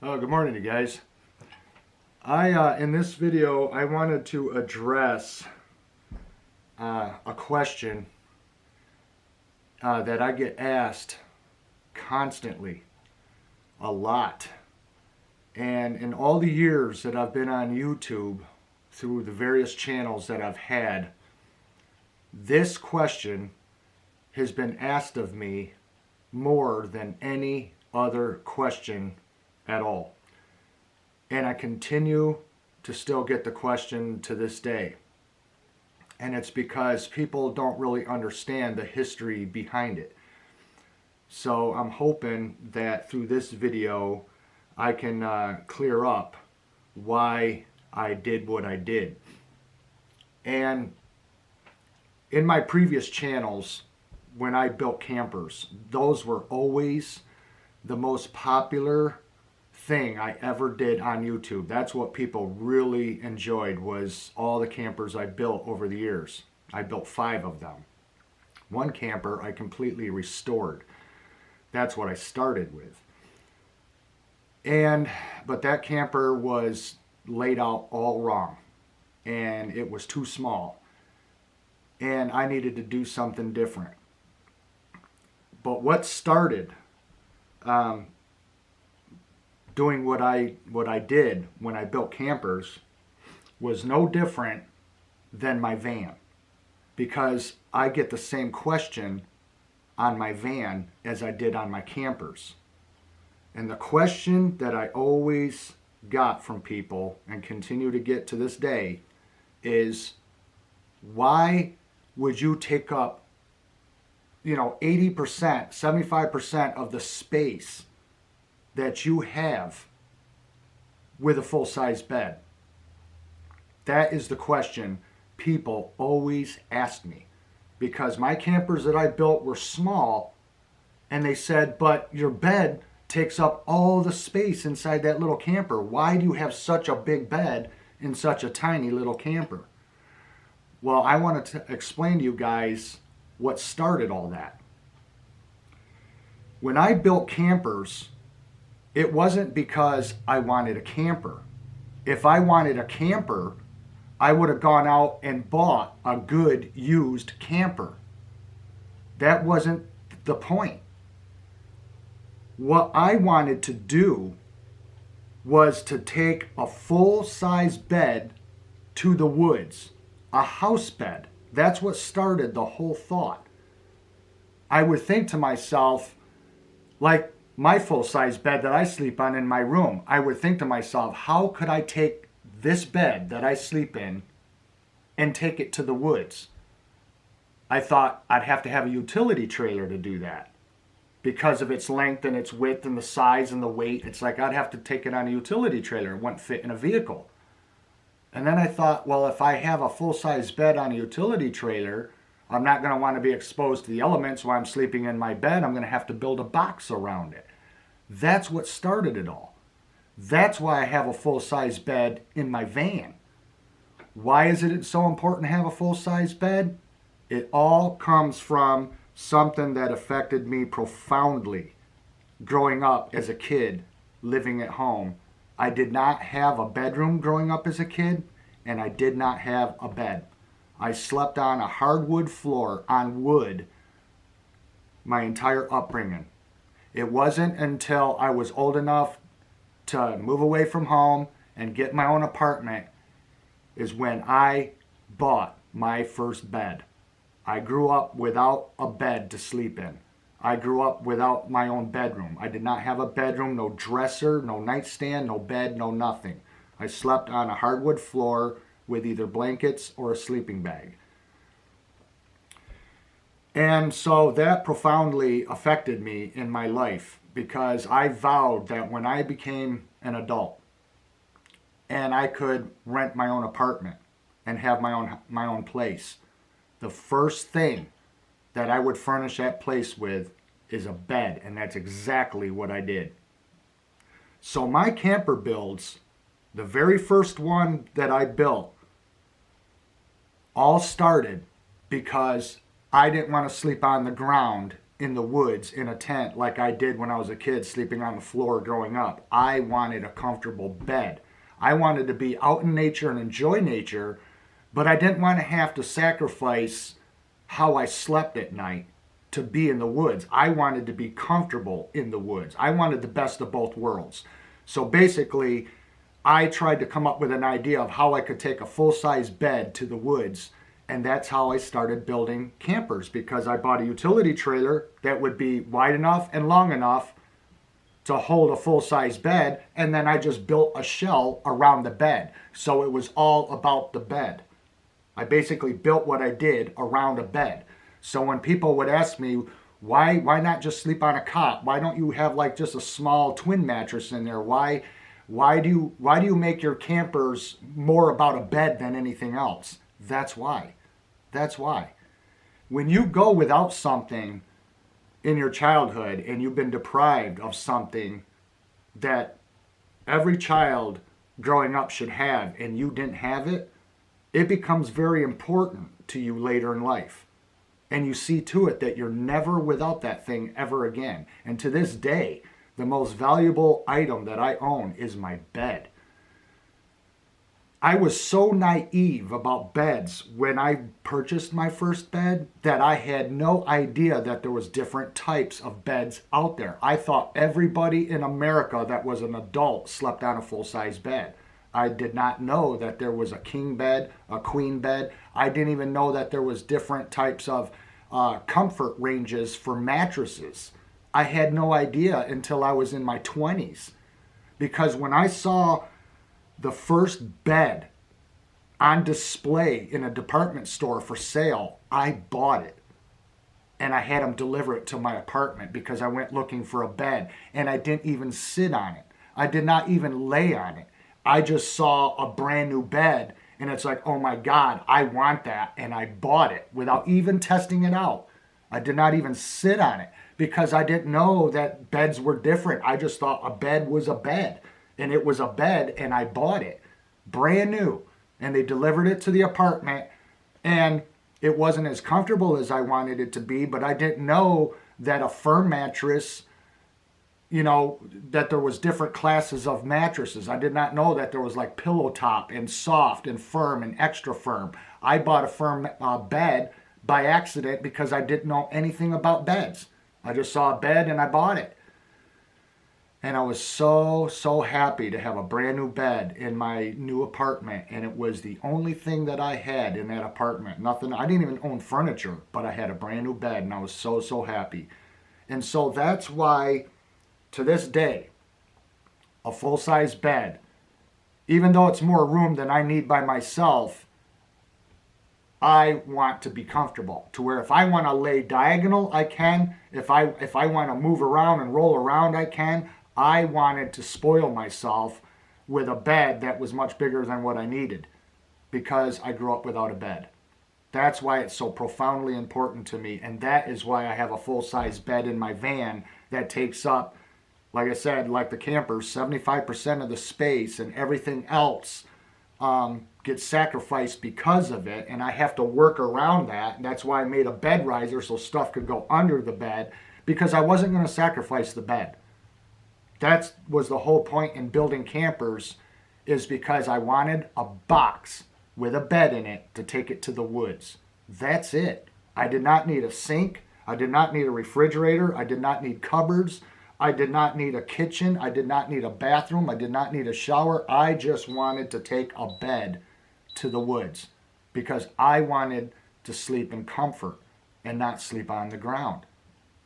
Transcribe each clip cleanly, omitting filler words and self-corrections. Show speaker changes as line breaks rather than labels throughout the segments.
Good morning, you guys. In this video, I wanted to address a question that I get asked constantly, a lot. And in all the years that I've been on YouTube, through the various channels that I've had, this question has been asked of me more than any other question at all. And I continue to still get the question to this day. And it's because people don't really understand the history behind it. So I'm hoping that through this video I can clear up why I did what I did. And in my previous channels, when I built campers, those were always the most popular thing I ever did on YouTube. That's what people really enjoyed, was all the campers I built over the years. I built 5 of them. One camper I completely restored. That's what I started with. But that camper was laid out all wrong, and it was too small, and I needed to do something different. But what started doing what I did when I built campers was no different than my van, because I get the same question on my van as I did on my campers. And the question that I always got from people and continue to get to this day is, why would you take up 80%, 75% of the space that you have with a full-size bed? That is the question people always ask me, because my campers that I built were small, and they said, but your bed takes up all the space inside that little camper. Why do you have such a big bed in such a tiny little camper? Well, I wanted to explain to you guys what started all that. When I built campers, it wasn't because I wanted a camper. If I wanted a camper, I would have gone out and bought a good used camper. That wasn't the point. What I wanted to do was to take a full-size bed to the woods, a house bed. That's what started the whole thought. I would think to myself, like my full-size bed that I sleep on in my room, I would think to myself, how could I take this bed that I sleep in and take it to the woods? I thought I'd have to have a utility trailer to do that, because of its length and its width and the size and the weight. It's like I'd have to take it on a utility trailer. It wouldn't fit in a vehicle. And then I thought, well, if I have a full-size bed on a utility trailer, I'm not going to want to be exposed to the elements while I'm sleeping in my bed. I'm going to have to build a box around it. That's what started it all. That's why I have a full-size bed in my van. Why is it so important to have a full-size bed? It all comes from something that affected me profoundly growing up as a kid, living at home. I did not have a bedroom growing up as a kid, and I did not have a bed. I slept on a hardwood floor on wood my entire upbringing. It wasn't until I was old enough to move away from home and get my own apartment is when I bought my first bed. I grew up without a bed to sleep in. I grew up without my own bedroom. I did not have a bedroom, no dresser, no nightstand, no bed, no nothing. I slept on a hardwood floor with either blankets or a sleeping bag. And so that profoundly affected me in my life, because I vowed that when I became an adult and I could rent my own apartment and have my own place, the first thing that I would furnish that place with is a bed, and that's exactly what I did. So my camper builds, the very first one that I built, all started because I didn't want to sleep on the ground in the woods in a tent like I did when I was a kid sleeping on the floor growing up. I wanted a comfortable bed. I wanted to be out in nature and enjoy nature, but I didn't want to have to sacrifice how I slept at night to be in the woods. I wanted to be comfortable in the woods. I wanted the best of both worlds. So basically, I tried to come up with an idea of how I could take a full-size bed to the woods, and that's how I started building campers, because I bought a utility trailer that would be wide enough and long enough to hold a full-size bed, and then I just built a shell around the bed. So it was all about the bed. I basically built what I did around a bed. So when people would ask me, why not just sleep on a cot? Why don't you have like just a small twin mattress in there? Why do you make your campers more about a bed than anything else? That's why. That's why. When you go without something in your childhood and you've been deprived of something that every child growing up should have and you didn't have it, it becomes very important to you later in life. And you see to it that you're never without that thing ever again. And to this day, the most valuable item that I own is my bed. I was so naive about beds when I purchased my first bed that I had no idea that there was different types of beds out there. I thought everybody in America that was an adult slept on a full-size bed. I did not know that there was a king bed, a queen bed. I didn't even know that there was different types of comfort ranges for mattresses. I had no idea until I was in my 20s. Because when I saw the first bed on display in a department store for sale, I bought it. And I had them deliver it to my apartment because I went looking for a bed. And I didn't even sit on it. I did not even lay on it. I just saw a brand new bed and it's like, oh my God, I want that. And I bought it without even testing it out. I did not even sit on it because I didn't know that beds were different. I just thought a bed was a bed. And it was a bed and I bought it brand new. And they delivered it to the apartment and it wasn't as comfortable as I wanted it to be, but I didn't know that a firm mattress, that there was different classes of mattresses. I did not know that there was like pillow top and soft and firm and extra firm. I bought a firm bed by accident because I didn't know anything about beds. I just saw a bed and I bought it. And I was so happy to have a brand new bed in my new apartment. And it was the only thing that I had in that apartment. Nothing, I didn't even own furniture, but I had a brand new bed and I was so happy. And so that's why, to this day, a full-size bed, even though it's more room than I need by myself, I want to be comfortable to where if I want to lay diagonal, I can. If I want to move around and roll around, I can. I wanted to spoil myself with a bed that was much bigger than what I needed because I grew up without a bed. That's why it's so profoundly important to me. And that is why I have a full-size bed in my van that takes up, like I said, like the campers, 75% of the space, and everything else gets sacrificed because of it. And I have to work around that. And that's why I made a bed riser so stuff could go under the bed, because I wasn't going to sacrifice the bed. That was the whole point in building campers, is because I wanted a box with a bed in it to take it to the woods. That's it. I did not need a sink. I did not need a refrigerator. I did not need cupboards. I did not need a kitchen. I did not need a bathroom. I did not need a shower. I just wanted to take a bed to the woods because I wanted to sleep in comfort and not sleep on the ground.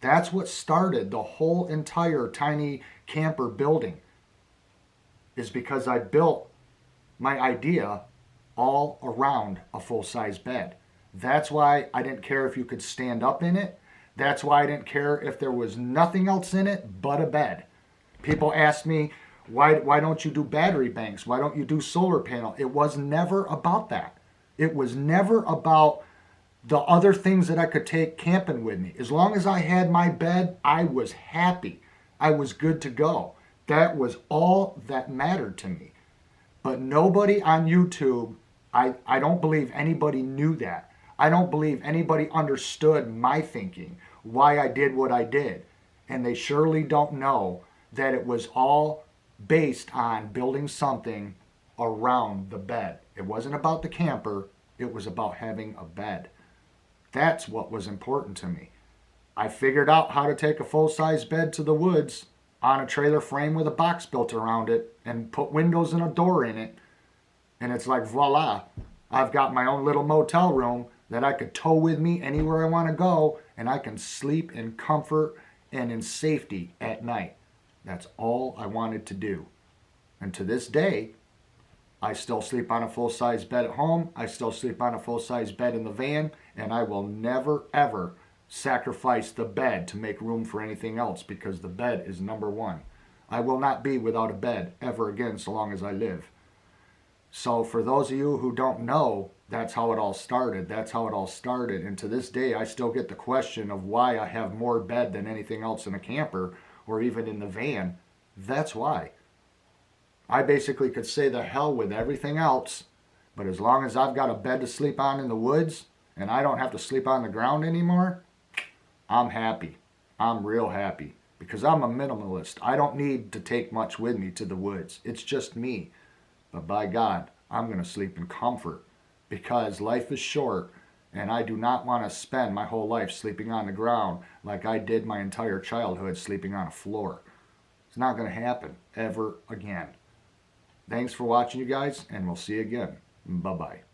That's what started the whole entire tiny camper building, is because I built my idea all around a full-size bed. That's why I didn't care if you could stand up in it. That's why I didn't care if there was nothing else in it but a bed. People ask me, why don't you do battery banks? Why don't you do solar panel? It was never about that. It was never about the other things that I could take camping with me. As long as I had my bed, I was happy. I was good to go. That was all that mattered to me. But nobody on YouTube, I don't believe anybody knew that. I don't believe anybody understood my thinking why I did what I did. And they surely don't know that it was all based on building something around the bed. It wasn't about the camper, it was about having a bed. That's what was important to me. I figured out how to take a full-size bed to the woods on a trailer frame with a box built around it and put windows and a door in it. And it's like, voila, I've got my own little motel room that I could tow with me anywhere I want to go, and I can sleep in comfort and in safety at night. That's all I wanted to do. And to this day, I still sleep on a full-size bed at home. I still sleep on a full-size bed in the van, and I will never, ever sacrifice the bed to make room for anything else, because the bed is number one. I will not be without a bed ever again so long as I live. So for those of you who don't know, that's how it all started. That's how it all started. And to this day, I still get the question of why I have more bed than anything else in a camper or even in the van. That's why. I basically could say the hell with everything else, but as long as I've got a bed to sleep on in the woods and I don't have to sleep on the ground anymore, I'm happy. I'm real happy because I'm a minimalist. I don't need to take much with me to the woods. It's just me. But by God, I'm going to sleep in comfort because life is short and I do not want to spend my whole life sleeping on the ground like I did my entire childhood sleeping on a floor. It's not going to happen ever again. Thanks for watching, you guys, and we'll see you again. Bye-bye.